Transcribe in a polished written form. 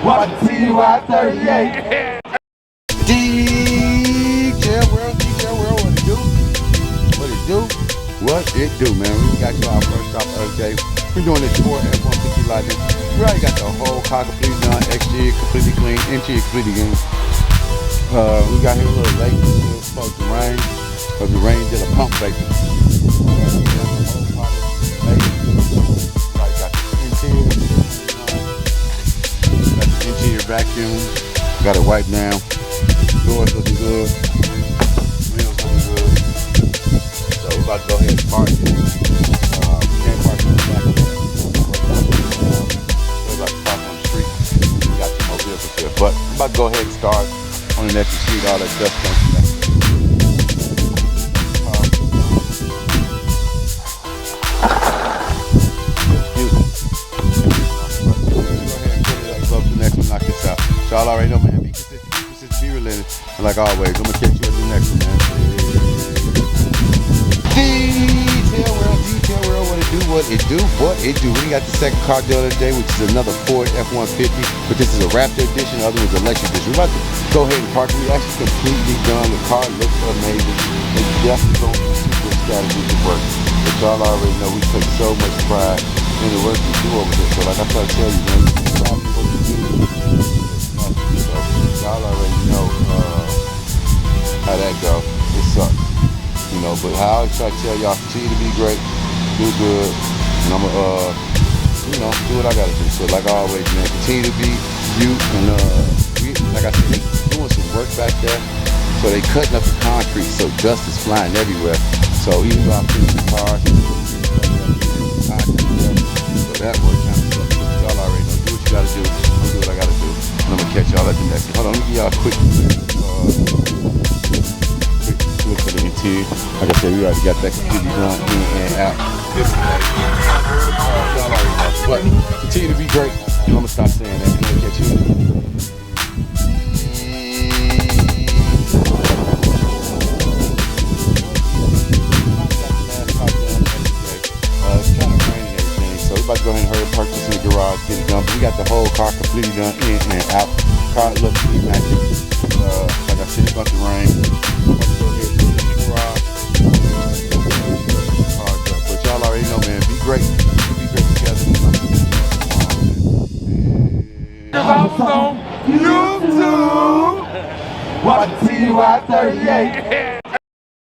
Watch the TY38. DJ World, what it do? What it do? What it do, man? We got you our first stop of the day. We're doing this Ford F-150 Lightning. We already got the whole car completely done, exterior completely clean, interior completely clean. We got here a little late. It was supposed to rain, but the rain did a pump fake. Vacuum, got it wiped down. Doors looking good. Wheels looking good. So we're about to go ahead and park it. We can't park in the back. We're about to park on the street. We got two more vehicles here. But I'm about to go ahead and start on the next street. All that dust comes from that. Y'all already know, man. Be consistent, be relentless. And like always, I'm gonna catch you at the next one, man. Detail World, what it do. We got the second car deal today, which is another Ford F-150, but this is a Raptor edition. The other one's electric edition. We're about to go ahead and park. We actually completely done. The car looks amazing. It's definitely going to be super strategy to work. But y'all already know we take so much pride in the work we do over here. So like I try to tell you, man, what you do. Y'all already know how that go. It sucks, you know. But I always try to tell y'all, continue to be great, do good, and I'ma, do what I gotta do. So like always, man, continue to be you. And like I said, they doing some work back there, so they cutting up the concrete, so dust is flying everywhere. So even though I'm in the car, so that work kind of sucks. Y'all already know. Do what you gotta do. I'm do what I gotta do. I'm gonna catch y'all at the next one. Hold on, let me give y'all a quick look at the interior. Like I said, we already got that completely done in and out. But continue to be great. I'm gonna stop saying that and I'm gonna catch you. About to go ahead and hurry park this in the garage, get it done. But we got the whole car completely done in and out. Car looks pretty magic. Like I said, it's about to rain. About to go ahead and put it in the garage. But y'all already know, man, be great. Be great together. If I was on YouTube, watch the TY38.